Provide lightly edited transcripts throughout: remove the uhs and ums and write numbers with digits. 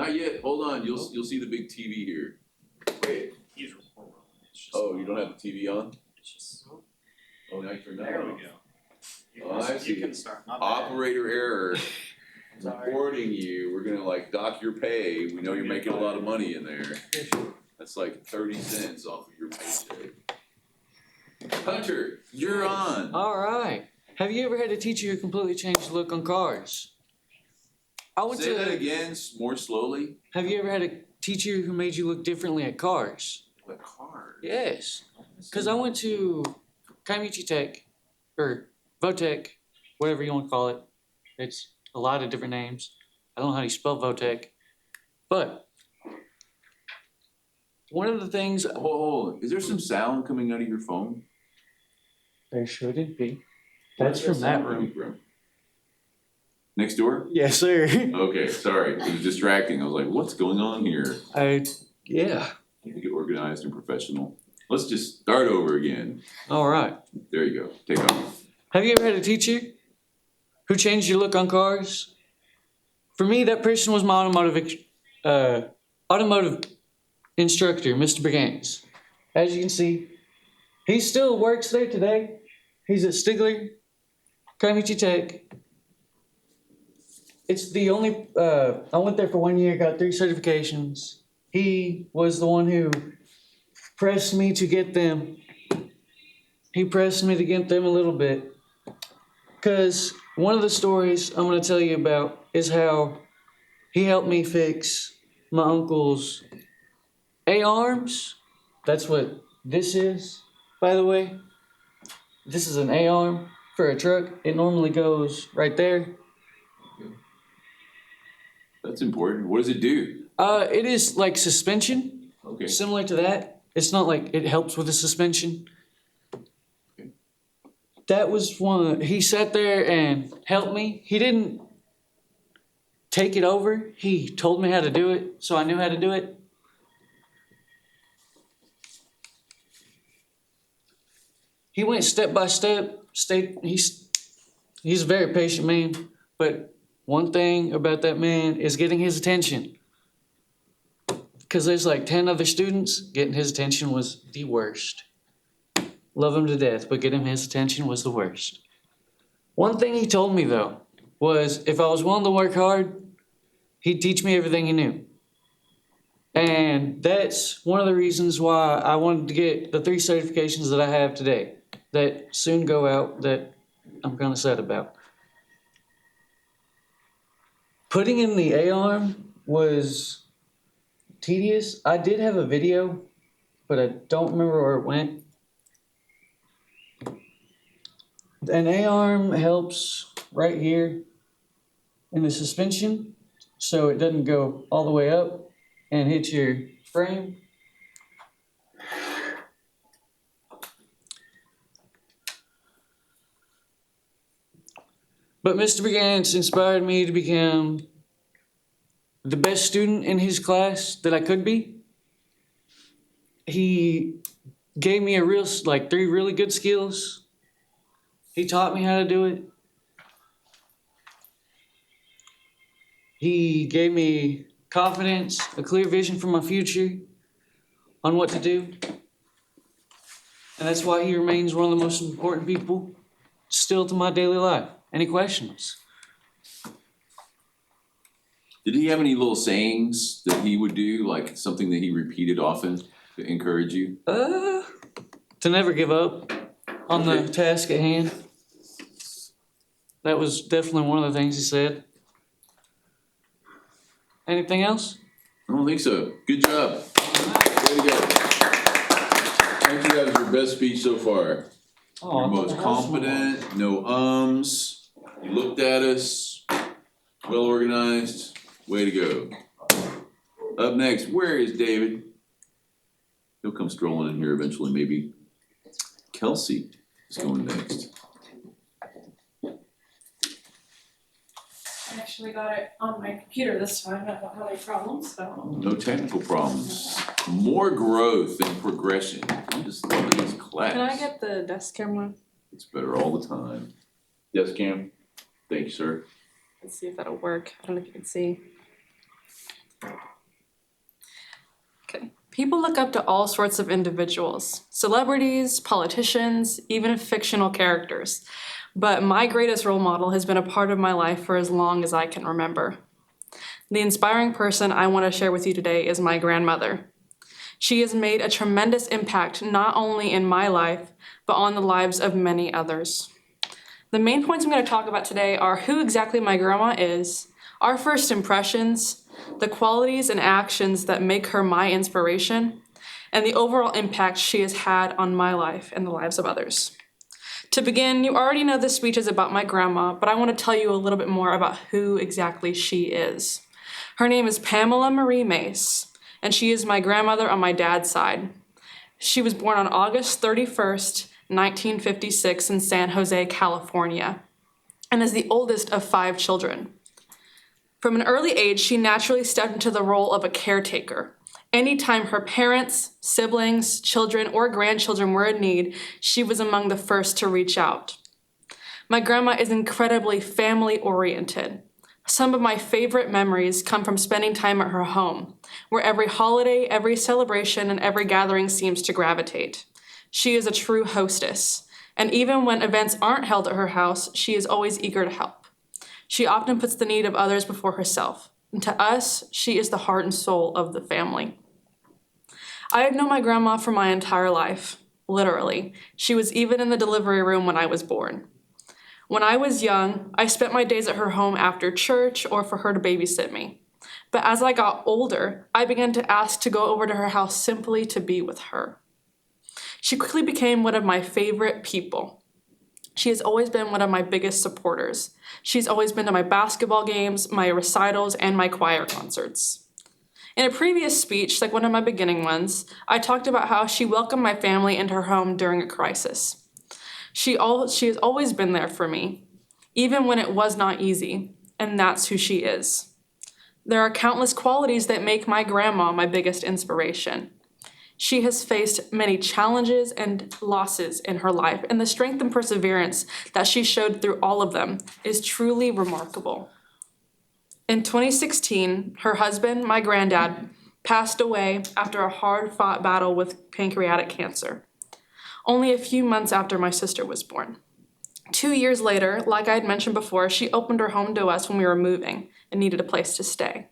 not yet. Hold on. You'll see the big TV here. Wait. He's recording. It's just Oh, you don't have the TV on? It's just. Oh, now you turn that There on. we go. Oh, I see. You can start. My bad. Operator error. Sorry. Reporting you. We're gonna like dock your pay. We know you're making a lot of money in there. That's like 30 cents off of your paycheck. Hunter, you're on. All right. Have you ever had a teacher who completely changed the look on cars? Say that again, more slowly. Have you ever had a teacher who made you look differently at cars? What cars? Yes. Because I went to Kaimuchi Tech, or Votech, whatever you want to call it. It's a lot of different names. I don't know how you spell Votech. But one of the things... Hold on. Is there some sound coming out of your phone? There shouldn't be. That's from that room. Next door? Yes, sir. Okay, sorry. It was distracting. I was like, what's going on here? Yeah. Make it organized and professional. Let's just start over again. All right. There you go. Take off. Have you ever had a teacher who changed your look on cars? For me, that person was my automotive instructor, Mr. Brigance. As you can see, he still works there today. He's at Stigler, Kaimuchi Tech. It's the only, I went there for 1 year, got 3 certifications. He was the one who pressed me to get them. He pressed me to get them a little bit. Because one of the stories I'm going to tell you about is how he helped me fix my uncle's A-arms. That's what this is, by the way. This is an A-arm for a truck. It normally goes right there. That's important. What does it do? It is like suspension. Okay. Similar to that. It's not like it helps with the suspension. Okay. That was one. He sat there and helped me. He didn't take it over. He told me how to do it, so I knew how to do it. He went step by step. He's a very patient man, but one thing about that man is getting his attention. Because there's like 10 other students, getting his attention was the worst. Love him to death, but getting his attention was the worst. One thing he told me though, was if I was willing to work hard, he'd teach me everything he knew. And that's one of the reasons why I wanted to get the 3 certifications that I have today, that soon go out, that I'm kind of sad about. Putting in the A-arm was tedious. I did have a video, but I don't remember where it went. An A-arm helps right here in the suspension, so it doesn't go all the way up and hit your frame. But Mr. Brigance inspired me to become the best student in his class that I could be. He gave me 3 really good skills. He taught me how to do it. He gave me confidence, a clear vision for my future on what to do. And that's why he remains one of the most important people still to my daily life. Any questions? Did he have any little sayings that he would do, like something that he repeated often to encourage you? To never give up on the task at hand. That was definitely one of the things he said. Anything else? I don't think so. Good job. Way to go. I think that was your best speech so far. Oh, You're most confident, no ums. You looked at us, well organized. Way to go. Up next, where is David? He'll come strolling in here eventually, maybe. Kelsey is going next. I actually got it on my computer this time. I don't have any problems, so. No technical problems. More growth and progression. I'm just loving this class. Can I get the desk camera? It's better all the time. Yes, Cam? Thank you, sir. Let's see if that'll work. I don't know if you can see. People look up to all sorts of individuals, celebrities, politicians, even fictional characters. But my greatest role model has been a part of my life for as long as I can remember. The inspiring person I want to share with you today is my grandmother. She has made a tremendous impact not only in my life, but on the lives of many others. The main points I'm going to talk about today are who exactly my grandma is, our first impressions, the qualities and actions that make her my inspiration, and the overall impact she has had on my life and the lives of others. To begin, you already know this speech is about my grandma, but I want to tell you a little bit more about who exactly she is. Her name is Pamela Marie Mace, and she is my grandmother on my dad's side. She was born on August 31st, 1956 in San Jose, California, and is the oldest of 5 children. From an early age, she naturally stepped into the role of a caretaker. Anytime her parents, siblings, children, or grandchildren were in need, she was among the first to reach out. My grandma is incredibly family-oriented. Some of my favorite memories come from spending time at her home, where every holiday, every celebration, and every gathering seems to gravitate. She is a true hostess, and even when events aren't held at her house, she is always eager to help. She often puts the need of others before herself, and to us, she is the heart and soul of the family. I have known my grandma for my entire life, literally. She was even in the delivery room when I was born. When I was young, I spent my days at her home after church or for her to babysit me. But as I got older, I began to ask to go over to her house simply to be with her. She quickly became one of my favorite people. She has always been one of my biggest supporters. She's always been to my basketball games, my recitals, and my choir concerts. In a previous speech, like one of my beginning ones, I talked about how she welcomed my family into her home during a crisis. She has always been there for me, even when it was not easy, and that's who she is. There are countless qualities that make my grandma my biggest inspiration. She has faced many challenges and losses in her life, and the strength and perseverance that she showed through all of them is truly remarkable. In 2016, her husband, my granddad, passed away after a hard-fought battle with pancreatic cancer, only a few months after my sister was born. 2 years later, like I had mentioned before, she opened her home to us when we were moving and needed a place to stay.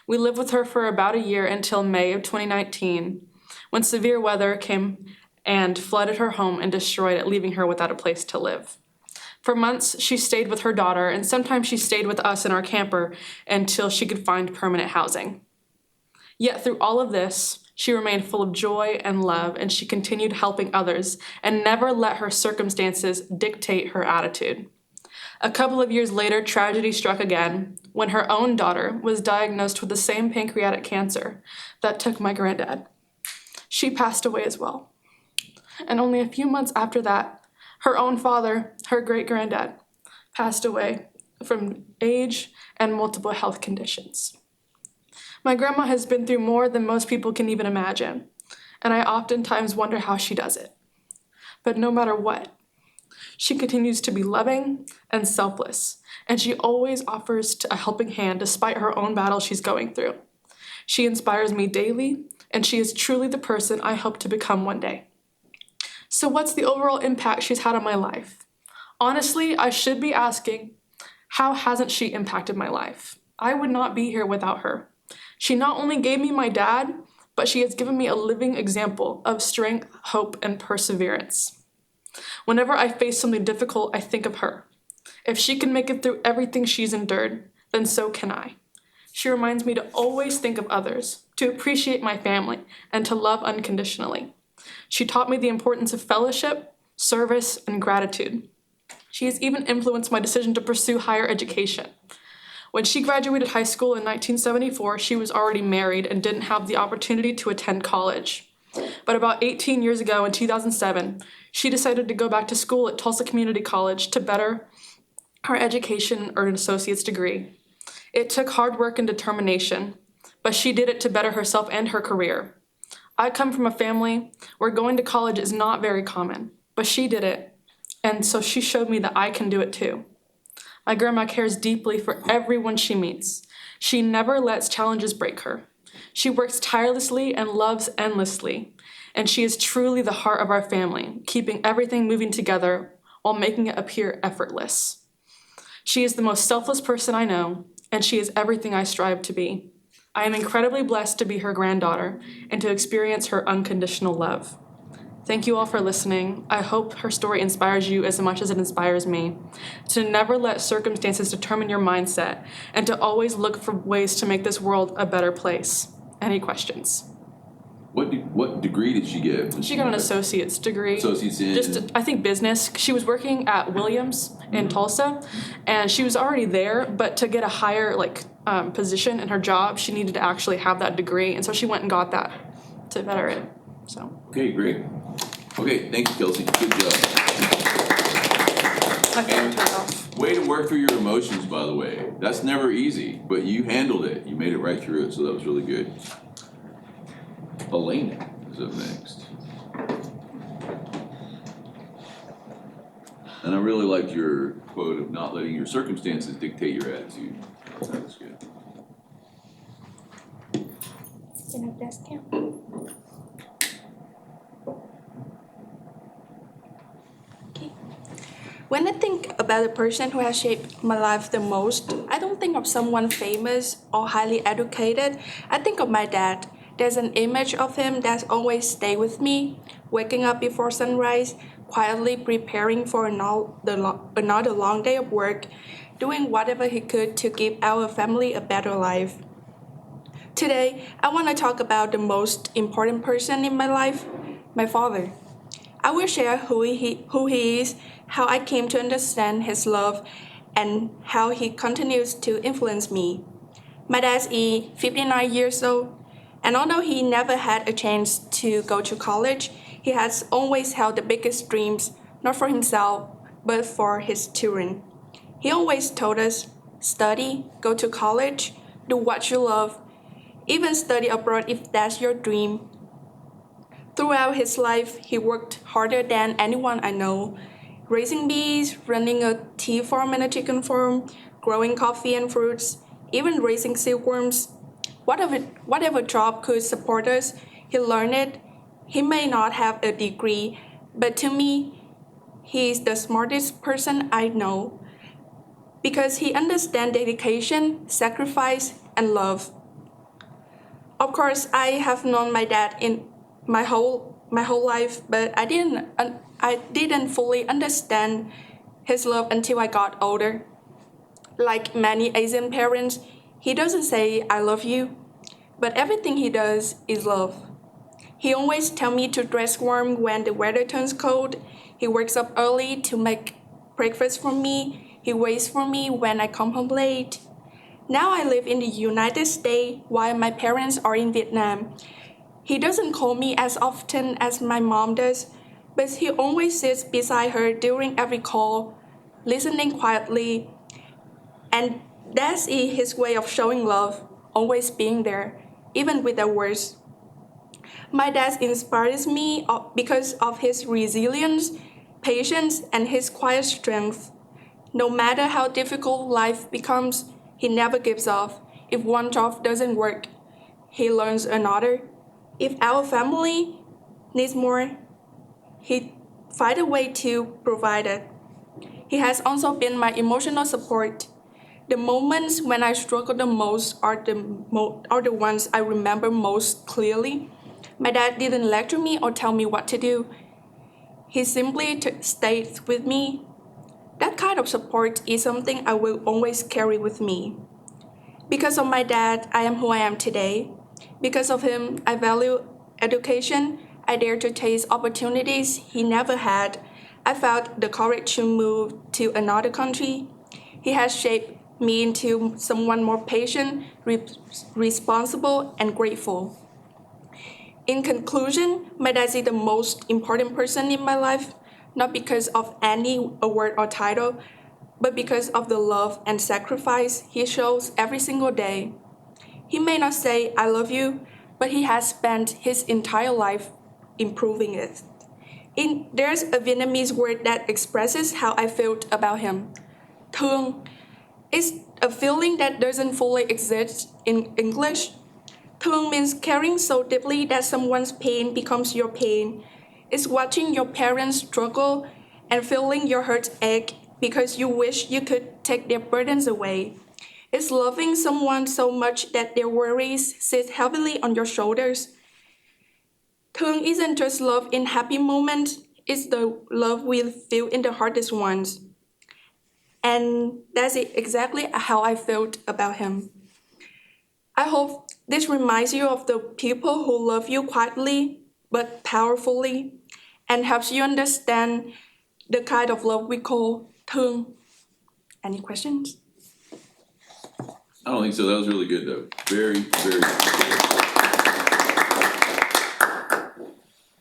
We lived with her for about a year until May of 2019, when severe weather came and flooded her home and destroyed it, leaving her without a place to live. For months, she stayed with her daughter, and sometimes she stayed with us in our camper until she could find permanent housing. Yet through all of this, she remained full of joy and love, and she continued helping others and never let her circumstances dictate her attitude. A couple of years later, tragedy struck again when her own daughter was diagnosed with the same pancreatic cancer that took my granddad. She passed away as well. And only a few months after that, her own father, her great-granddad, passed away from age and multiple health conditions. My grandma has been through more than most people can even imagine, and I oftentimes wonder how she does it. But no matter what, she continues to be loving and selfless, and she always offers a helping hand despite her own battle she's going through. She inspires me daily, and she is truly the person I hope to become one day. So what's the overall impact she's had on my life? Honestly, I should be asking, how hasn't she impacted my life? I would not be here without her. She not only gave me my dad, but she has given me a living example of strength, hope, and perseverance. Whenever I face something difficult, I think of her. If she can make it through everything she's endured, then so can I. She reminds me to always think of others, to appreciate my family, and to love unconditionally. She taught me the importance of fellowship, service, and gratitude. She has even influenced my decision to pursue higher education. When she graduated high school in 1974, she was already married and didn't have the opportunity to attend college. But about 18 years ago, in 2007, she decided to go back to school at Tulsa Community College to better her education and earn an associate's degree. It took hard work and determination, but she did it to better herself and her career. I come from a family where going to college is not very common, but she did it, and so she showed me that I can do it too. My grandma cares deeply for everyone she meets. She never lets challenges break her. She works tirelessly and loves endlessly. And she is truly the heart of our family, keeping everything moving together while making it appear effortless. She is the most selfless person I know, and she is everything I strive to be. I am incredibly blessed to be her granddaughter and to experience her unconditional love. Thank you all for listening. I hope her story inspires you as much as it inspires me. To never let circumstances determine your mindset and to always look for ways to make this world a better place. Any questions? What degree did she get? She got an associate's degree. Associate's in? Just, I think, business. She was working at Williams in Tulsa, and she was already there, but to get a higher position in her job, she needed to actually have that degree, and so she went and got that to better it. So. Okay, great. Okay, thank you, Kelsey. Good job. My phone turned off. Way to work through your emotions, by the way. That's never easy, but you handled it. You made it right through it, so that was really good. Elena is up next. And I really liked your quote of not letting your circumstances dictate your attitude. That was good. When I think about the person who has shaped my life the most, I don't think of someone famous or highly educated. I think of my dad. There's an image of him that's always stayed with me, waking up before sunrise, quietly preparing for another long day of work, doing whatever he could to give our family a better life. Today, I want to talk about the most important person in my life, my father. I will share who he is, how I came to understand his love, and how he continues to influence me. My dad is 59 years old, and although he never had a chance to go to college, he has always held the biggest dreams, not for himself, but for his children. He always told us, study, go to college, do what you love, even study abroad if that's your dream. Throughout his life, he worked harder than anyone I know, raising bees, running a tea farm and a chicken farm, growing coffee and fruits, even raising silkworms. Whatever job could support us, he learned it. He may not have a degree, but to me, he is the smartest person I know because he understands dedication, sacrifice, and love. Of course, I have known my dad in my whole life, but I didn't fully understand his love until I got older. Like many Asian parents, he doesn't say I love you, but everything he does is love. He always tells me to dress warm when the weather turns cold. He wakes up early to make breakfast for me. He waits for me when I come home late. Now I live in the United States while my parents are in Vietnam. He doesn't call me as often as my mom does, but he always sits beside her during every call, listening quietly. And that's his way of showing love, always being there, even without words. My dad inspires me because of his resilience, patience, and his quiet strength. No matter how difficult life becomes, he never gives up. If one job doesn't work, he learns another. If our family needs more, he finds a way to provide it. He has also been my emotional support. The moments when I struggle the most are the ones I remember most clearly. My dad didn't lecture me or tell me what to do. He simply stayed with me. That kind of support is something I will always carry with me. Because of my dad, I am who I am today. Because of him, I value education. I dare to taste opportunities he never had. I felt the courage to move to another country. He has shaped me into someone more patient, responsible, and grateful. In conclusion, my dad is the most important person in my life, not because of any award or title, but because of the love and sacrifice he shows every single day. He may not say, I love you, but he has spent his entire life improving it. There's a Vietnamese word that expresses how I felt about him. Thương. It's a feeling that doesn't fully exist in English, Thương means caring so deeply that someone's pain becomes your pain. It's watching your parents struggle and feeling your heart ache because you wish you could take their burdens away. It's loving someone so much that their worries sit heavily on your shoulders. Thương isn't just love in happy moments, it's the love we feel in the hardest ones. And that's exactly how I felt about him. I hope this reminds you of the people who love you quietly but powerfully and helps you understand the kind of love we call thương. Any questions? I don't think so, that was really good though, very, very good.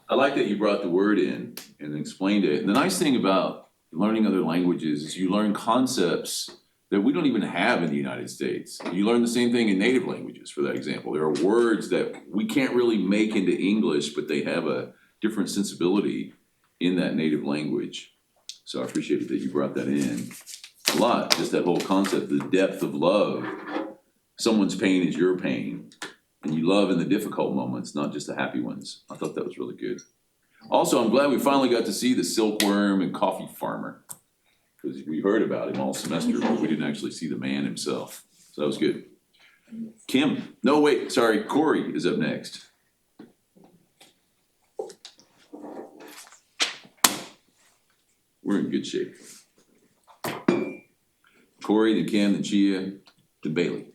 I like that you brought the word in and explained it, and the nice thing about learning other languages is you learn concepts that we don't even have in the United States. You learn the same thing in native languages, for that example. There are words that we can't really make into English, but they have a different sensibility in that native language. So I appreciate that you brought that in a lot, just that whole concept, the depth of love. Someone's pain is your pain, and you love in the difficult moments, not just the happy ones. I thought that was really good. Also, I'm glad we finally got to see the silkworm and coffee farmer, because we heard about him all semester, but we didn't actually see the man himself. So that was good. Corey is up next. We're in good shape. Corey, then Kim, then Chia, then Bailey.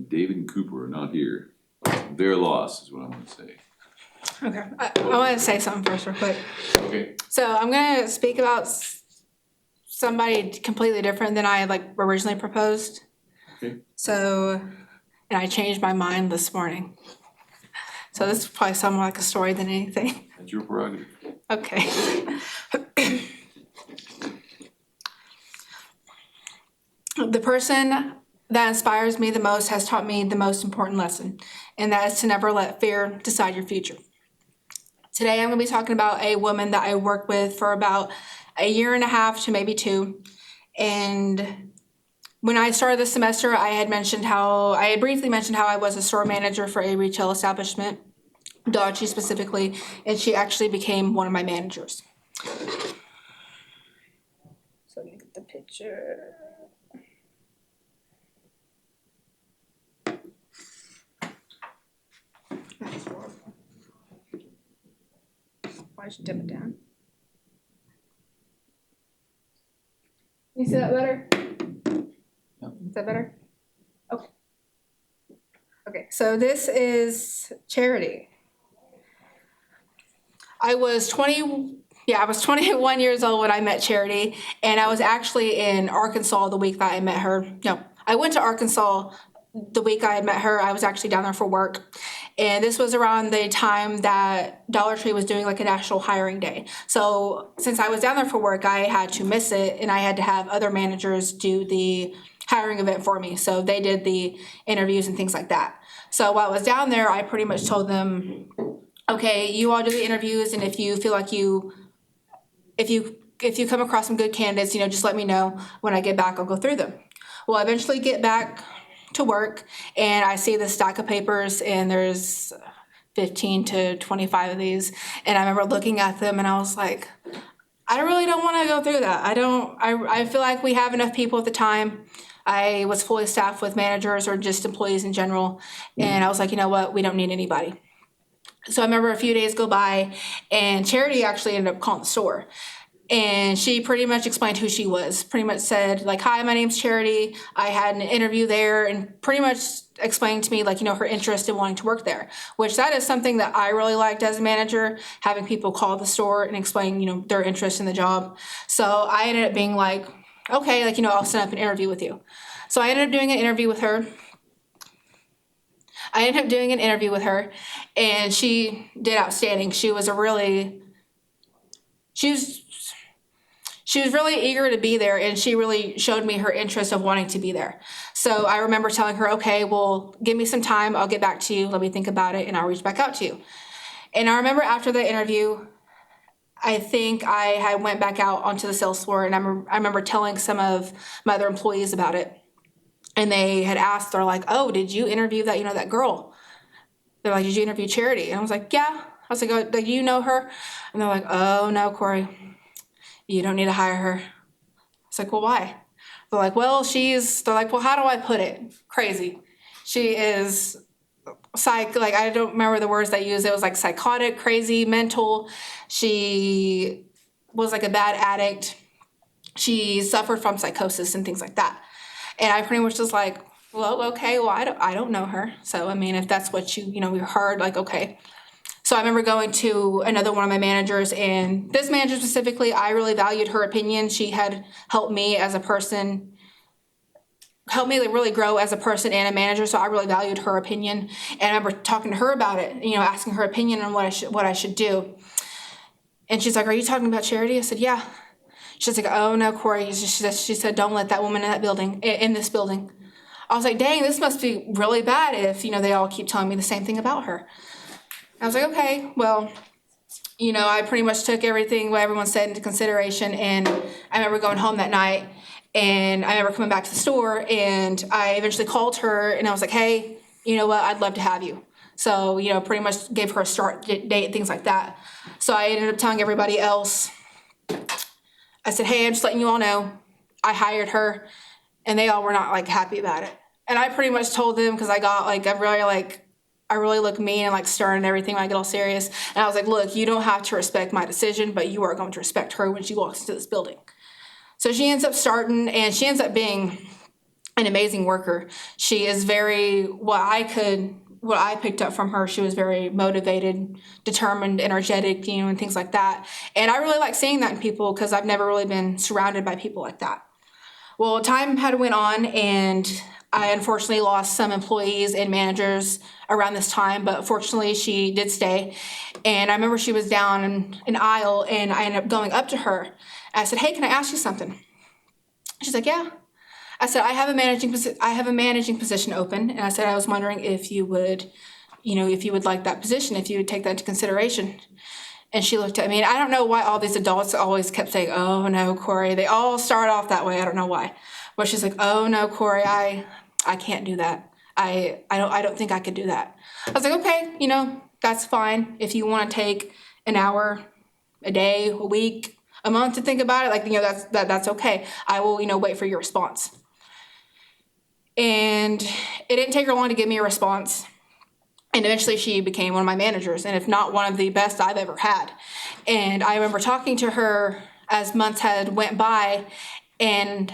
David and Cooper are not here. Their loss is what I'm gonna say. Okay, I want to say something first real quick. Okay. So I'm gonna speak about somebody completely different than I had like originally proposed. Okay. So, and I changed my mind this morning. So this is probably somewhat like a story than anything. That's your prerogative. Okay. The person that inspires me the most has taught me the most important lesson, and that is to never let fear decide your future. Today I'm going to be talking about a woman that I worked with for about a year and a half to maybe 2. And when I started this semester, I had briefly mentioned how I was a store manager for a retail establishment, Dodgy specifically, and she actually became one of my managers. So let me get the picture. Why should dim it down? You see that better? Is that better? Okay. Okay, so this is Charity. I was 21 years old when I met Charity, and I was actually in Arkansas the week that I met her. No, I went to Arkansas the week I had met her. I was actually down there for work. And this was around the time that Dollar Tree was doing like a national hiring day. So since I was down there for work, I had to miss it, and I had to have other managers do the hiring event for me. So they did the interviews and things like that. So while I was down there, I pretty much told them, okay, you all do the interviews, and if you feel like if you come across some good candidates, just let me know. When I get back, I'll go through them. Well, I eventually get back to work, and I see this stack of papers, and there's 15 to 25 of these, and I remember looking at them, and I was like, I really don't want to go through that. I feel like we have enough people at the time. I was fully staffed with managers or just employees in general, and I was like, you know what, we don't need anybody. So I remember a few days go by, and Charity actually ended up calling the store. And she pretty much explained who she was, pretty much said, like, hi, my name's Charity. I had an interview there, and pretty much explained to me, like, her interest in wanting to work there, which that is something that I really liked as a manager, having people call the store and explain, their interest in the job. So I ended up being like, okay, like, I'll set up an interview with you. So I ended up doing an interview with her. And she did outstanding. She was really eager to be there, and she really showed me her interest of wanting to be there. So I remember telling her, okay, well, give me some time. I'll get back to you. Let me think about it, and I'll reach back out to you. And I remember after the interview, I think I had went back out onto the sales floor, and I remember telling some of my other employees about it. And they had asked, they're like, oh, did you interview that, that girl? They're like, did you interview Charity? And I was like, yeah. I was like, oh, do you know her? And they're like, oh, no, Corey, you don't need to hire her. It's like, well, why? They're like, well, they're like, well, how do I put it? Crazy. She is like, I don't remember the words they used. It was like psychotic, crazy, mental. She was like a bad addict. She suffered from psychosis and things like that. And I pretty much was like, well, okay, well, I don't know her. So, I mean, if that's what we heard, like, okay. So I remember going to another one of my managers, and this manager specifically, I really valued her opinion. She had helped me as a person, helped me really grow as a person and a manager, so I really valued her opinion. And I remember talking to her about it, asking her opinion on what I should do. And she's like, are you talking about Charity? I said, yeah. She's like, oh no, Corey. She said, don't let that woman in this building. I was like, dang, this must be really bad if, they all keep telling me the same thing about her. I was like, okay, well, I pretty much took everything, what everyone said, into consideration. And I remember going home that night, and I remember coming back to the store, and I eventually called her, and I was like, hey, you know what, I'd love to have you. So, pretty much gave her a start date, things like that. So I ended up telling everybody else. I said, hey, I'm just letting you all know I hired her, and they all were not like happy about it. And I pretty much told them, because I got I really look mean and like stern and everything when I get all serious. And I was like, look, you don't have to respect my decision, but you are going to respect her when she walks into this building. So she ends up starting, and she ends up being an amazing worker. She is very, what I picked up from her, she was very motivated, determined, energetic, and things like that. And I really like seeing that in people, because I've never really been surrounded by people like that. Well, time had went on, and I unfortunately lost some employees and managers around this time, but fortunately she did stay. And I remember she was down an aisle, and I ended up going up to her. I said, hey, can I ask you something? She's like, yeah. I said, I have a managing position open, and I said, I was wondering if you would like that position, if you would take that into consideration. And she looked at me, and I don't know why all these adults always kept saying, oh no, Corey. They all start off that way. I don't know why. But she's like, oh no, Corey, I can't do that. I don't think I could do that. I was like, okay, that's fine. If you want to take an hour, a day, a week, a month to think about it, that's okay. I will, wait for your response. And it didn't take her long to give me a response. And eventually she became one of my managers, and if not one of the best I've ever had. And I remember talking to her as months had went by, and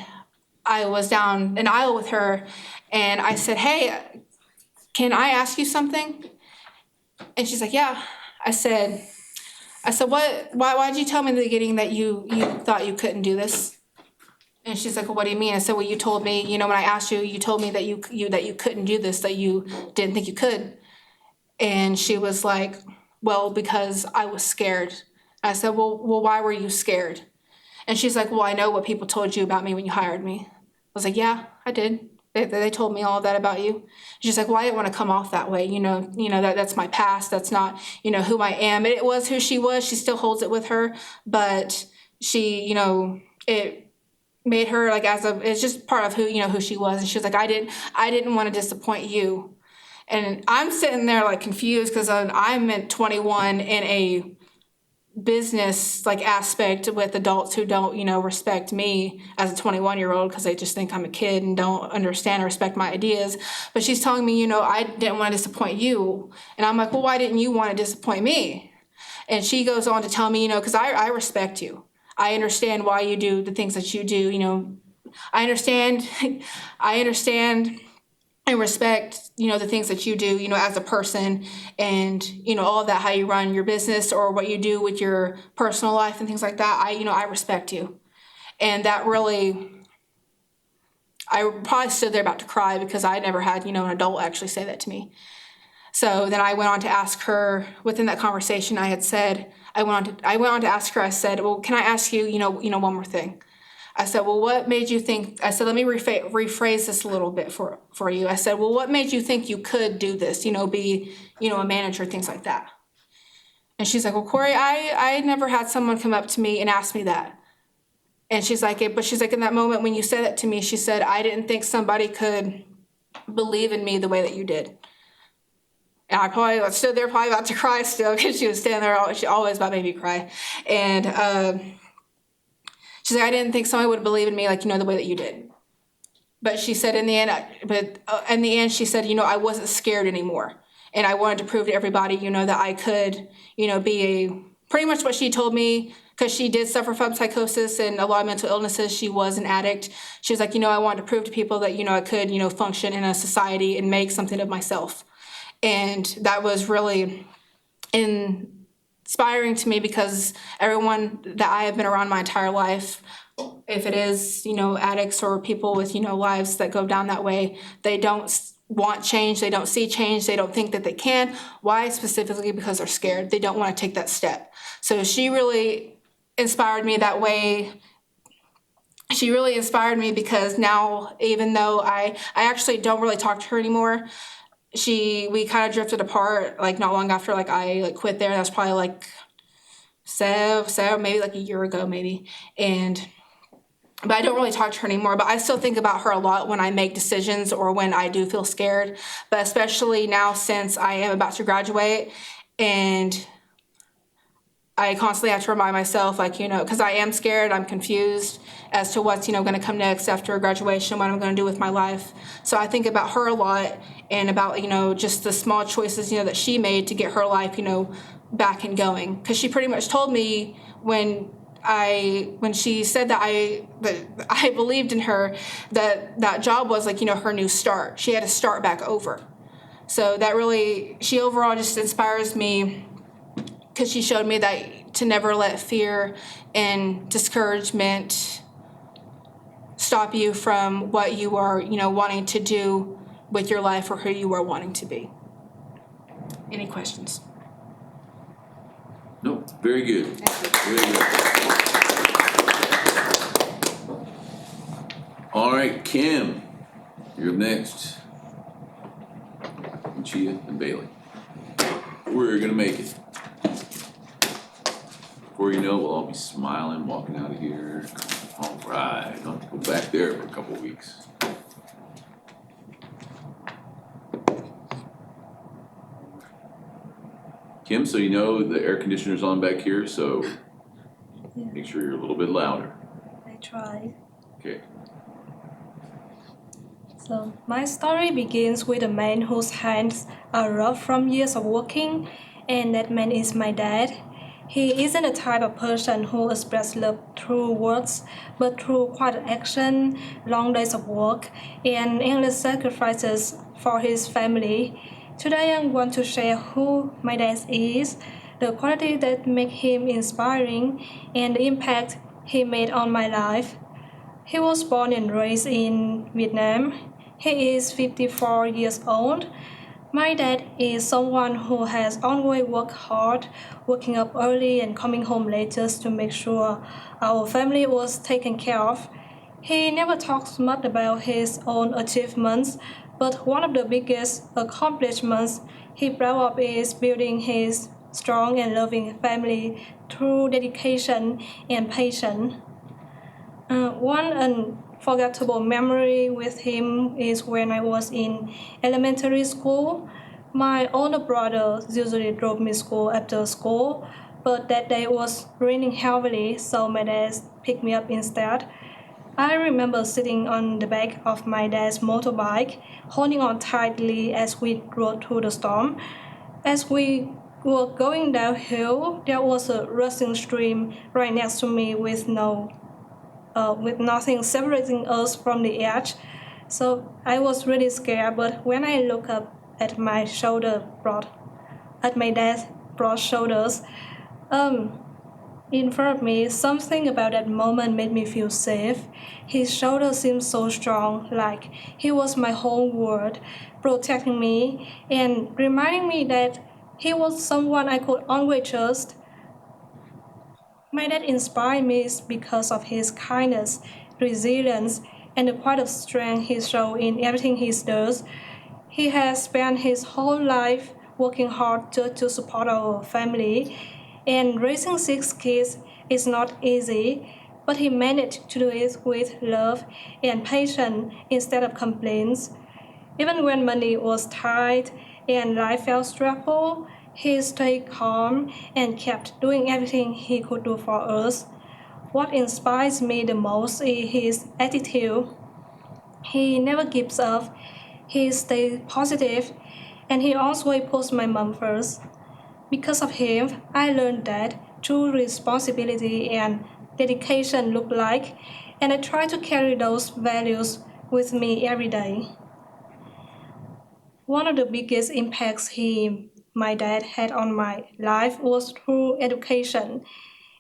I was down an aisle with her, and I said, hey, can I ask you something? And she's like, yeah. I said, why did you tell me in the beginning that you thought you couldn't do this? And she's like, well, what do you mean? I said, well, you told me, when I asked you, you told me that you couldn't do this, that you didn't think you could. And she was like, well, because I was scared. I said, well, why were you scared? And she's like, well, I know what people told you about me when you hired me. I was like, yeah, I did. They told me all of that about you. She's like, well, I didn't want to come off that way. That's my past. That's not, who I am. It was who she was. She still holds it with her. But she, it made her it's just part of who she was. And she was like, I didn't want to disappoint you. And I'm sitting there confused, because I'm at 21 in a business aspect with adults who don't respect me as a 21-year-old, because they just think I'm a kid and don't understand or respect my ideas. But she's telling me, I didn't want to disappoint you. And I'm like, well, why didn't you want to disappoint me? And she goes on to tell me, because I respect you. I understand why you do the things that you do. I understand and respect, the things that you do, as a person, and, all of that, how you run your business or what you do with your personal life and things like that. I respect you. And that really, I probably stood there about to cry, because I never had, an adult actually say that to me. So then I went on to ask her, within that conversation I went on to ask her, I said, well, can I ask you, one more thing? I said, well, what made you think, I said, let me rephrase this a little bit for you. I said, well, what made you think you could do this, be, a manager, things like that? And she's like, well, Corey, I never had someone come up to me and ask me that. And she's like, but she's like, in that moment when you said that to me, she said, I didn't think somebody could believe in me the way that you did. And I probably stood there probably about to cry still because she was standing there. She always about made me cry. And she's like, I didn't think somebody would believe in me like, the way that you did. But she said in the end, she said, I wasn't scared anymore. And I wanted to prove to everybody, that I could, be pretty much what she told me, because she did suffer from psychosis and a lot of mental illnesses. She was an addict. She was like, I wanted to prove to people that, I could, function in a society and make something of myself. And that was really inspiring to me, because everyone that I have been around my entire life, if it is, addicts or people with, lives that go down that way, they don't want change, they don't see change, they don't think that they can. Why? Specifically because they're scared. They don't want to take that step. So she really inspired me that way. She really inspired me because now, even though I actually don't really talk to her anymore, we kind of drifted apart, like not long after I quit there. That's probably maybe a year ago maybe. But I don't really talk to her anymore, but I still think about her a lot when I make decisions or when I do feel scared. But especially now, since I am about to graduate, and I constantly have to remind myself, because I am scared, I'm confused as to what's, going to come next after graduation, what I'm going to do with my life. So I think about her a lot and about, just the small choices, that she made to get her life, back and going. Because she pretty much told me when she said that I believed in her, that job was her new start. She had to start back over. So that really, she overall just inspires me, because she showed me that to never let fear and discouragement stop you from what you are, wanting to do with your life or who you are wanting to be. Any questions? No, very good. Very good. All right, Kim, you're up next. And Chia and Bailey. We're gonna make it. Before you know it, we'll all be smiling, walking out of here. All right, don't have to go back there for a couple of weeks. Kim, so the air conditioner's on back here, so make sure you're a little bit louder. I tried. Okay. So my story begins with a man whose hands are rough from years of working, and that man is my dad. He isn't the type of person who expresses love through words, but through quiet action, long days of work, and endless sacrifices for his family. Today I want to share who my dad is, the quality that make him inspiring, and the impact he made on my life. He was born and raised in Vietnam. He is 54 years old. My dad is someone who has always worked hard, waking up early and coming home late just to make sure our family was taken care of. He never talks much about his own achievements, but one of the biggest accomplishments he brought up is building his strong and loving family through dedication and patience. One unforgettable memory with him is when I was in elementary school. My older brother usually drove me to school after school, but that day it was raining heavily, so my dad picked me up instead. I remember sitting on the back of my dad's motorbike, holding on tightly as we rode through the storm. As we were going downhill, there was a rushing stream right next to me with nothing separating us from the edge. So I was really scared, but when I looked up at my dad's broad shoulders, in front of me, something about that moment made me feel safe. His shoulder seemed so strong, like he was my whole world, protecting me and reminding me that he was someone I could always trust. My dad inspired me because of his kindness, resilience, and the quiet strength he showed in everything he does. He has spent his whole life working hard just to support our family, and raising 6 kids is not easy. but he managed to do it with love and patience instead of complaints. Even when money was tight and life felt stressful, he stayed calm and kept doing everything he could do for us. What inspires me the most is his attitude. He never gives up, he stays positive, and he always puts my mom first. Because of him, I learned that true responsibility and dedication look like, and I try to carry those values with me every day. One of the biggest impacts my dad had on my life was through education.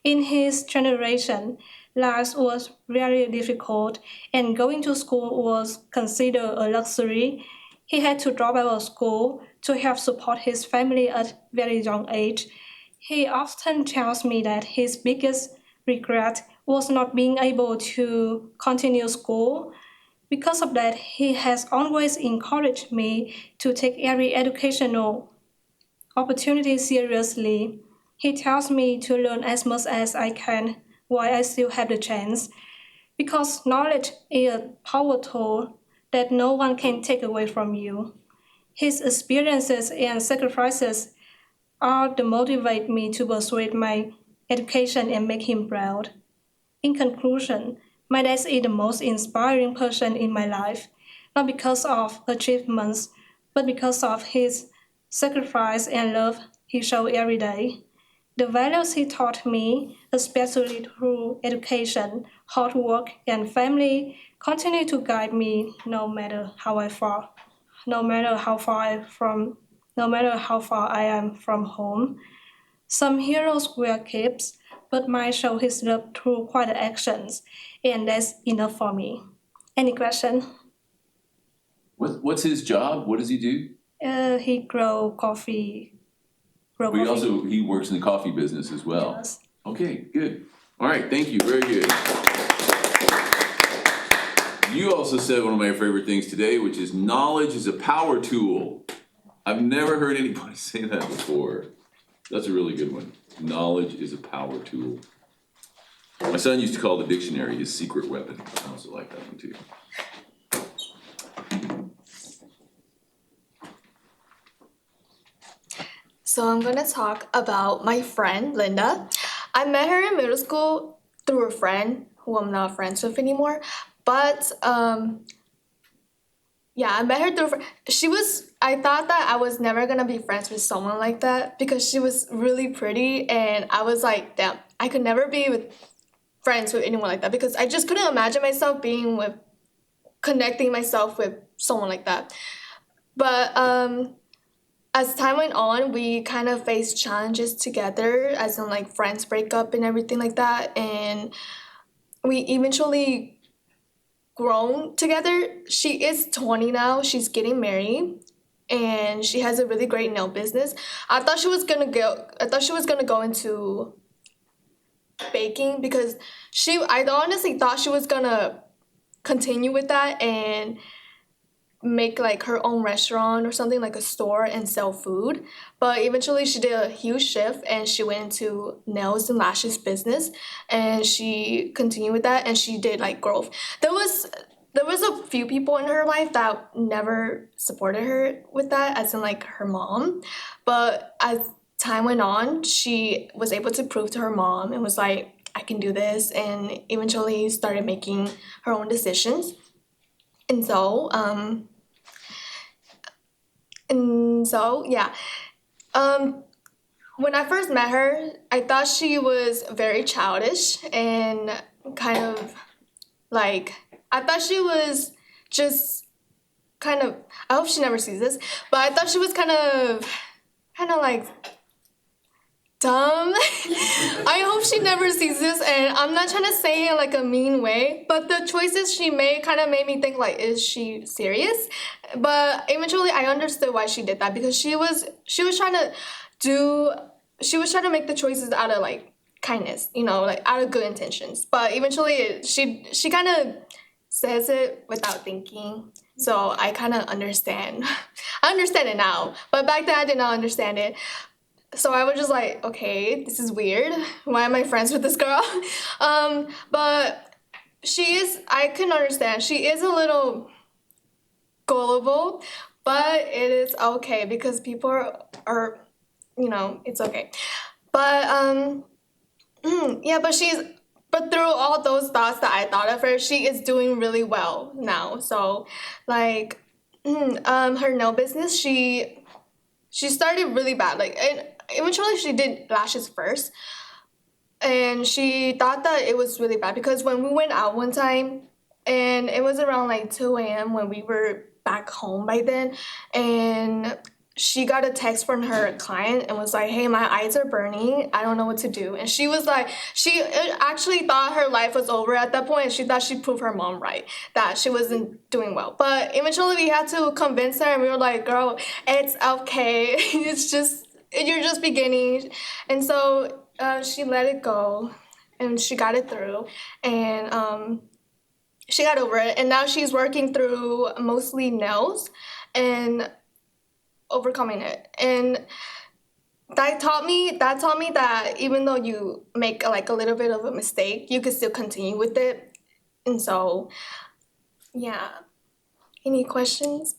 In his generation, life was very difficult and going to school was considered a luxury. He had to drop out of school to help support his family at very young age. He often tells me that his biggest regret was not being able to continue school. Because of that, he has always encouraged me to take every educational opportunity seriously. He tells me to learn as much as I can while I still have the chance, because knowledge is a power tool that no one can take away from you. His experiences and sacrifices are the motivate me to pursue my education and make him proud. In conclusion, my dad is the most inspiring person in my life, not because of achievements, but because of his sacrifice and love he showed every day. The values he taught me, especially through education, hard work, and family, continue to guide me no matter how far I am from home. Some heroes wear capes, but mine show his love through quiet actions, and that's enough for me. Any question? What's his job? What does he do? He grow coffee. But he works in the coffee business as well. Yes. Okay, good. All right, thank you, very good. You also said one of my favorite things today, which is knowledge is a power tool. I've never heard anybody say that before. That's a really good one. Knowledge is a power tool. My son used to call the dictionary his secret weapon. I also like that one too. So I'm gonna talk about my friend, Linda. I met her in middle school through a friend who I'm not friends with anymore. But yeah, I met her through I thought that I was never gonna be friends with someone like that because she was really pretty and I was like, damn, I could never be friends with anyone like that because I just couldn't imagine myself connecting myself with someone like that. But as time went on, we kind of faced challenges together, as in like friends break up and everything like that, and we eventually grown together. She is 20 now, she's getting married, and she has a really great nail business. I thought she was gonna go into baking because I honestly thought she was gonna continue with that and make like her own restaurant or something, like a store, and sell food. But eventually she did a huge shift and she went into nails and lashes business, and she continued with that, and she did like growth. There was a few people in her life that never supported her with that, as in like her mom. But as time went on, she was able to prove to her mom and was like, I can do this, and eventually started making her own decisions. And so yeah. When I first met her, I thought she was very childish and kind of like, I thought she was just kind of, I hope she never sees this, but I thought she was kind of like dumb. I hope she never sees this, and I'm not trying to say it in like a mean way, but the choices she made kind of made me think like, is she serious? But eventually I understood why she did that, because she was trying to make the choices out of like kindness, like out of good intentions. But eventually she kind of says it without thinking. So I kind of understand. I understand it now, but back then I did not understand it. so I was just like, okay, this is weird. Why am I friends with this girl? But I can understand, she is a little gullible, but it is okay because people are it's okay. But yeah, but through all those thoughts that I thought of her, she is doing really well now. So like her nail business, she started really bad. Like, and eventually she did lashes first. And she thought that it was really bad because when we went out one time, and it was around like 2 a.m. when we were back home by then, and she got a text from her client and was like, hey, my eyes are burning. I don't know what to do. And she was like, she actually thought her life was over at that point. And she thought she'd prove her mom right, that she wasn't doing well. But eventually we had to convince her, and we were like, girl, it's okay. You're just beginning. And so she let it go, and she got it through. And she got over it. And now she's working through mostly nails and overcoming it. And that taught me that even though you make like a little bit of a mistake, you can still continue with it. And so yeah. Any questions?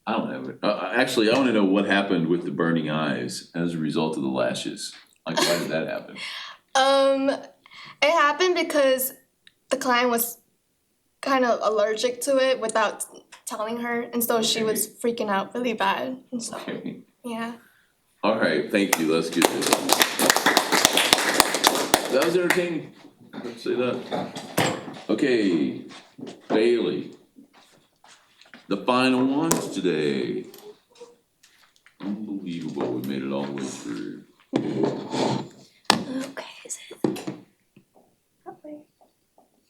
I don't have it. Actually, I wanna know what happened with the burning eyes as a result of the lashes. Like, why did that happen? It happened because the client was kind of allergic to it without telling her, and so she was freaking out really bad. And so Okay. yeah. All right, thank you, let's get this. That was entertaining, let's say that. Okay, Bailey. The final ones today. Unbelievable, we made it all the way through. Okay, is it?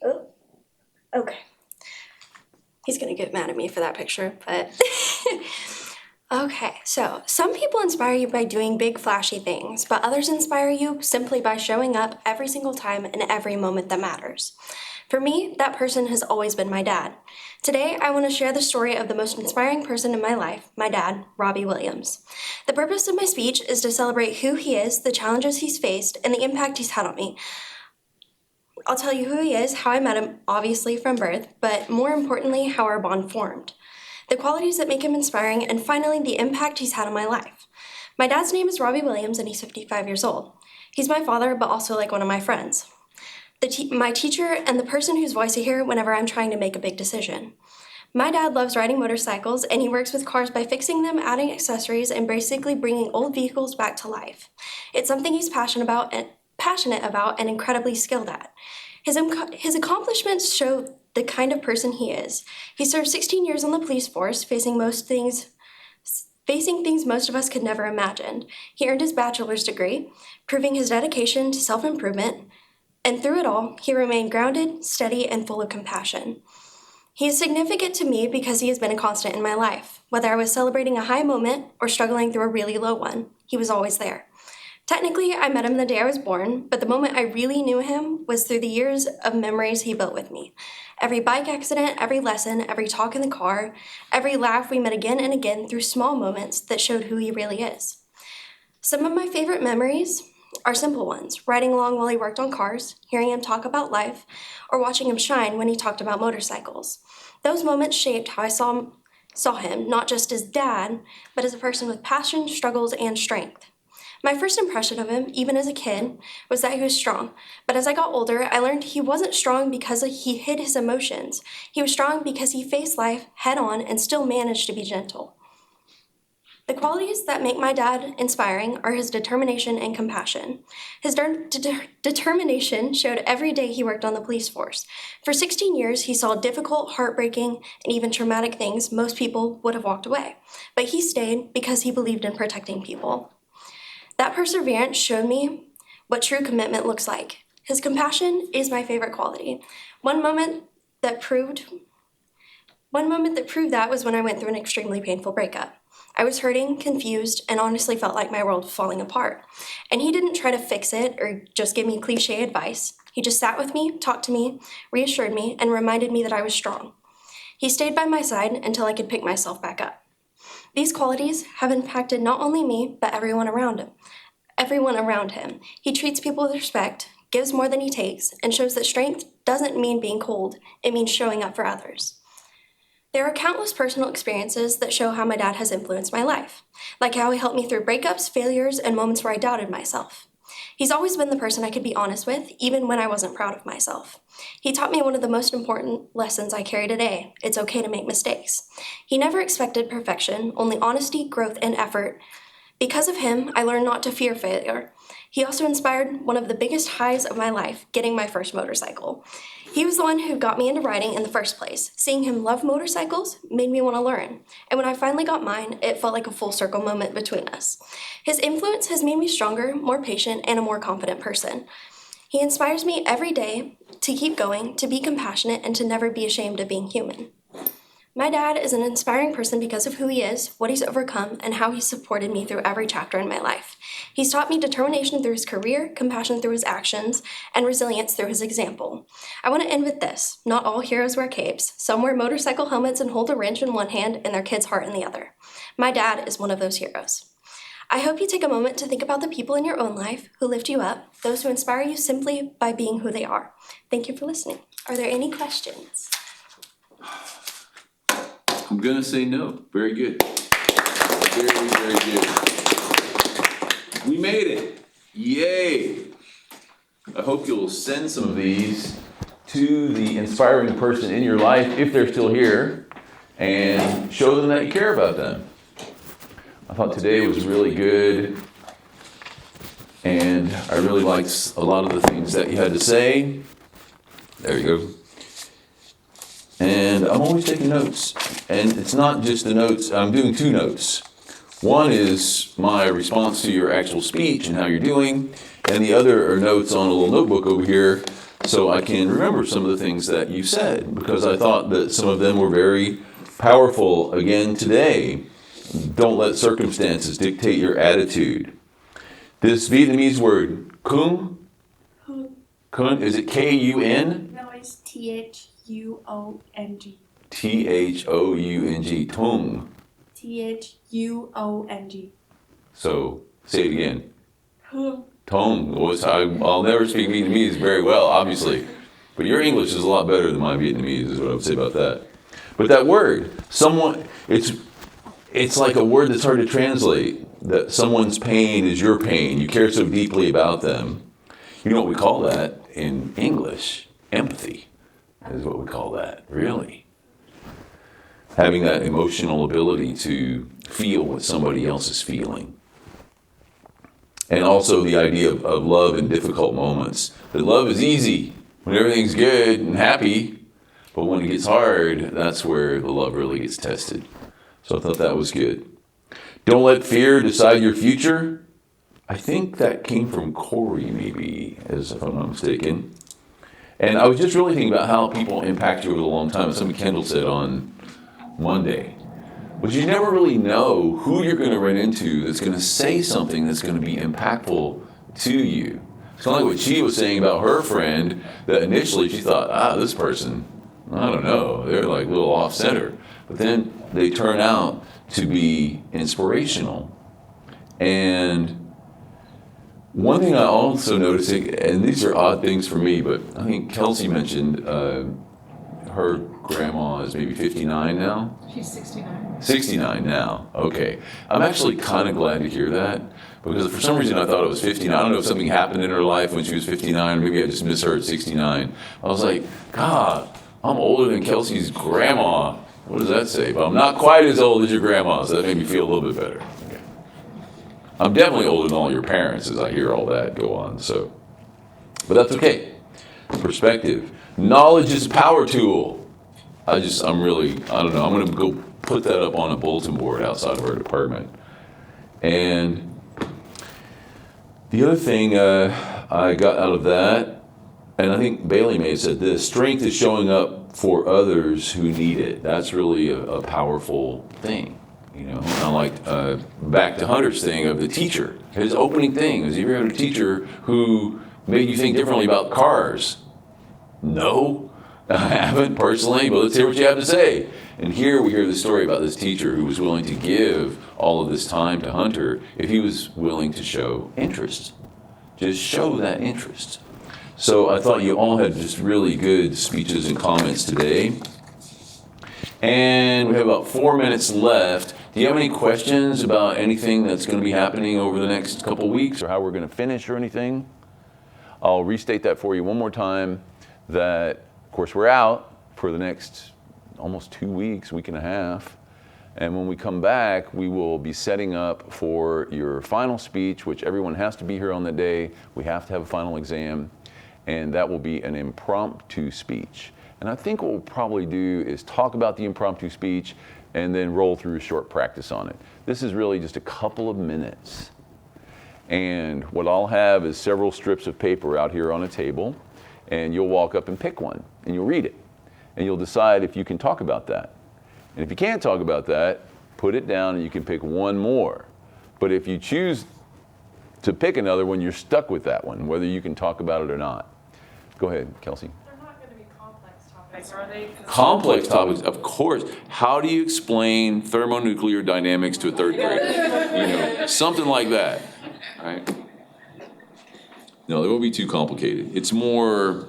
Oh, okay. He's gonna get mad at me for that picture, but okay, so some people inspire you by doing big flashy things, but others inspire you simply by showing up every single time in every moment that matters. For me, that person has always been my dad. Today, I want to share the story of the most inspiring person in my life, my dad, Robbie Williams. The purpose of my speech is to celebrate who he is, the challenges he's faced, and the impact he's had on me. I'll tell you who he is, how I met him, obviously from birth, but more importantly, how our bond formed. The qualities that make him inspiring, and finally, the impact he's had on my life. My dad's name is Robbie Williams, and he's 55 years old. He's my father, but also like one of my friends. My teacher and the person whose voice I hear whenever I'm trying to make a big decision. My dad loves riding motorcycles, and he works with cars by fixing them, adding accessories, and basically bringing old vehicles back to life. It's something he's passionate about and incredibly skilled at. His accomplishments show the kind of person he is. He served 16 years on the police force, facing things most of us could never imagine. He earned his bachelor's degree, proving his dedication to self-improvement, and through it all, he remained grounded, steady, and full of compassion. He is significant to me because he has been a constant in my life. Whether I was celebrating a high moment or struggling through a really low one, he was always there. Technically, I met him the day I was born, but the moment I really knew him was through the years of memories he built with me. Every bike accident, every lesson, every talk in the car, every laugh we met again and again through small moments that showed who he really is. Some of my favorite memories are simple ones, riding along while he worked on cars, hearing him talk about life, or watching him shine when he talked about motorcycles. Those moments shaped how I saw him, not just as dad, but as a person with passion, struggles, and strength. My first impression of him, even as a kid, was that he was strong. But as I got older, I learned he wasn't strong because he hid his emotions. He was strong because he faced life head on and still managed to be gentle. The qualities that make my dad inspiring are his determination and compassion. His determination showed every day he worked on the police force. For 16 years, he saw difficult, heartbreaking, and even traumatic things most people would have walked away. But he stayed because he believed in protecting people. That perseverance showed me what true commitment looks like. His compassion is my favorite quality. One moment that proved that was when I went through an extremely painful breakup. I was hurting, confused, and honestly felt like my world was falling apart. And he didn't try to fix it or just give me cliche advice. He just sat with me, talked to me, reassured me, and reminded me that I was strong. He stayed by my side until I could pick myself back up. These qualities have impacted not only me, but everyone around him. He treats people with respect, gives more than he takes, and shows that strength doesn't mean being cold, it means showing up for others. There are countless personal experiences that show how my dad has influenced my life, like how he helped me through breakups, failures, and moments where I doubted myself. He's always been the person I could be honest with, even when I wasn't proud of myself. He taught me one of the most important lessons I carry today. It's okay to make mistakes. He never expected perfection, only honesty, growth, and effort. Because of him, I learned not to fear failure. He also inspired one of the biggest highs of my life, getting my first motorcycle. He was the one who got me into riding in the first place. Seeing him love motorcycles made me want to learn. And when I finally got mine, it felt like a full circle moment between us. His influence has made me stronger, more patient, and a more confident person. He inspires me every day to keep going, to be compassionate, and to never be ashamed of being human. My dad is an inspiring person because of who he is, what he's overcome, and how he's supported me through every chapter in my life. He's taught me determination through his career, compassion through his actions, and resilience through his example. I want to end with this. Not all heroes wear capes. Some wear motorcycle helmets and hold a wrench in one hand and their kid's heart in the other. My dad is one of those heroes. I hope you take a moment to think about the people in your own life who lift you up, those who inspire you simply by being who they are. Thank you for listening. Are there any questions? I'm gonna say no. Very good. Very, very good. We made it. Yay. I hope you'll send some of these to the inspiring person in your life, if they're still here, and show them that you care about them. I thought today was really good, and I really liked a lot of the things that you had to say. There you go. And I'm always taking notes. And it's not just the notes, I'm doing two notes. One is my response to your actual speech and how you're doing, and the other are notes on a little notebook over here so I can remember some of the things that you said, because I thought that some of them were very powerful again today. Don't let circumstances dictate your attitude. This Vietnamese word, Kun, is it K-U-N? No, it's Thuong. T-H-O-U-N-G, Tung. Thuong. So, say it again. Hương. Tong. I'll never speak Vietnamese very well, obviously. But your English is a lot better than my Vietnamese, is what I would say about that. But that word, it's like a word that's hard to translate. That someone's pain is your pain. You care so deeply about them. You know what we call that in English? Empathy is what we call that, really. Having that emotional ability to feel what somebody else is feeling. And also the idea of love in difficult moments. That love is easy when everything's good and happy, but when it gets hard, that's where the love really gets tested. So I thought that was good. Don't let fear decide your future. I think that came from Corey, maybe, if I'm not mistaken. And I was just really thinking about how people impact you over a long time. It's something Kendall said on Monday. But you never really know who you're going to run into that's going to say something that's going to be impactful to you. It's kind of like what she was saying about her friend, that initially she thought, this person, I don't know, they're like a little off center. But then they turn out to be inspirational. And one thing I also noticed, and these are odd things for me, but I think Kelsey mentioned her grandma is maybe 59 now? She's 69. 69 now, okay. I'm actually kind of glad to hear that, because for some reason I thought it was 59. I don't know if something happened in her life when she was 59, or maybe I just misheard 69. I was like, God, I'm older than Kelsey's grandma. What does that say? But I'm not quite as old as your grandma, so that made me feel a little bit better. Okay. I'm definitely older than all your parents as I hear all that go on, so. But that's okay. Perspective. Knowledge is a power tool. I don't know, I'm gonna go put that up on a bulletin board outside of our department. And the other thing I got out of that, and I think Bailey may have said this, strength is showing up for others who need it. That's really a powerful thing. You know, I liked back to Hunter's thing of the teacher. His opening thing was, you ever had a teacher who made you think differently about cars? No, I haven't personally, but let's hear what you have to say. And here we hear the story about this teacher who was willing to give all of this time to Hunter if he was willing to show interest. Just show that interest. So I thought you all had just really good speeches and comments today. And we have about 4 minutes left. Do you have any questions about anything that's going to be happening over the next couple weeks or how we're going to finish or anything? I'll restate that for you one more time, that of course we're out for the next almost 2 weeks, week and a half. And when we come back, we will be setting up for your final speech, which everyone has to be here on the day. We have to have a final exam, and that will be an impromptu speech. And I think what we'll probably do is talk about the impromptu speech and then roll through a short practice on it. This is really just a couple of minutes. And what I'll have is several strips of paper out here on a table, and you'll walk up and pick one, and you'll read it. And you'll decide if you can talk about that. And if you can't talk about that, put it down and you can pick one more. But if you choose to pick another one, you're stuck with that one, whether you can talk about it or not. Go ahead, Kelsey. They're not gonna be complex topics, are they? 'Cause- Complex topics, of course. How do you explain thermonuclear dynamics to a third grader? Something like that, right? No, it won't be too complicated. It's more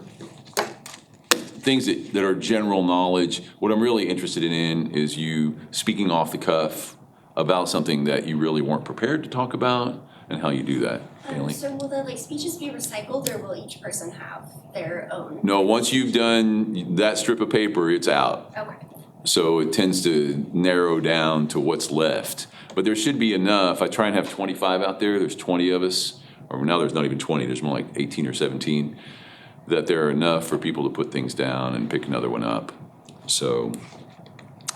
things that are general knowledge. What I'm really interested in is you speaking off the cuff about something that you really weren't prepared to talk about and how you do that. Bailey? So will the speeches be recycled, or will each person have their own? No, once you've done that strip of paper, it's out. Okay. So it tends to narrow down to what's left. But there should be enough. I try and have 25 out there. There's 20 of us. Or now there's not even 20. There's more like 18 or 17. That there are enough for people to put things down and pick another one up. So,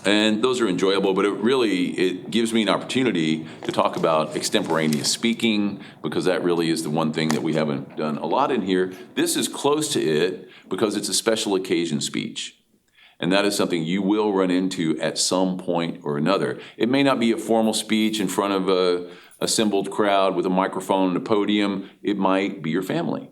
and those are enjoyable, but it gives me an opportunity to talk about extemporaneous speaking, because that really is the one thing that we haven't done a lot in here. This is close to it because it's a special occasion speech. And that is something you will run into at some point or another. It may not be a formal speech in front of a assembled crowd with a microphone and a podium. It might be your family.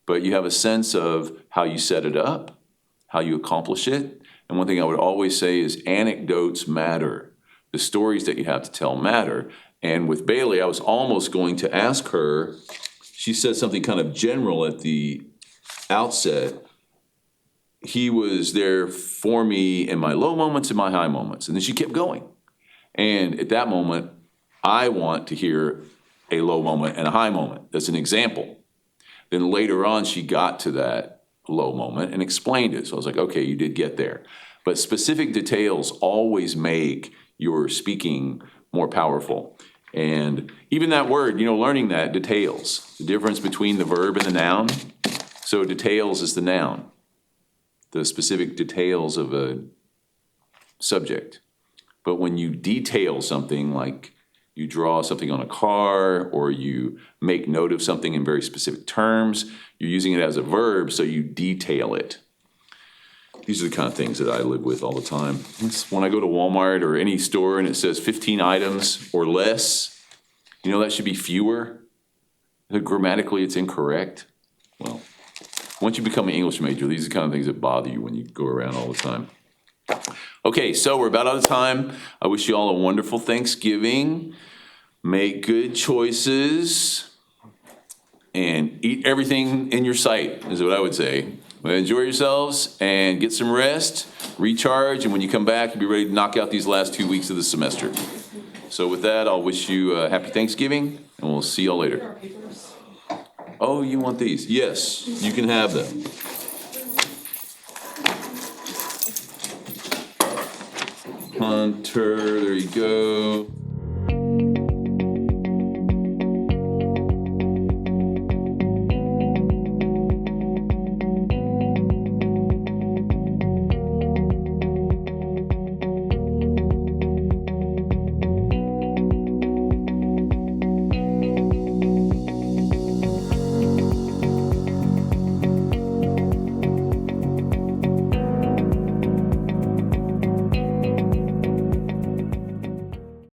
But you have a sense of how you set it up, how you accomplish it. And one thing I would always say is anecdotes matter. The stories that you have to tell matter. And with Bailey, I was almost going to ask her, she said something kind of general at the outset. He was there for me in my low moments and my high moments. And then she kept going. And at that moment, I want to hear a low moment and a high moment. That's an example. Then later on, she got to that low moment and explained it. So I was like, okay, you did get there. But specific details always make your speaking more powerful. And even that word, learning that, details, the difference between the verb and the noun. So details is the noun, the specific details of a subject. But when you detail something, like you draw something on a car, or you make note of something in very specific terms, you're using it as a verb, so you detail it. These are the kind of things that I live with all the time. When I go to Walmart or any store and it says 15 items or less, that should be fewer. Grammatically, it's incorrect. Well, once you become an English major, these are the kind of things that bother you when you go around all the time. Okay, so we're about out of time. I wish you all a wonderful Thanksgiving. Make good choices and eat everything in your sight, is what I would say. Enjoy yourselves and get some rest, recharge, and when you come back, you'll be ready to knock out these last 2 weeks of the semester. So with that, I'll wish you a happy Thanksgiving, and we'll see y'all later. Oh, you want these? Yes, you can have them. Hunter, there you go.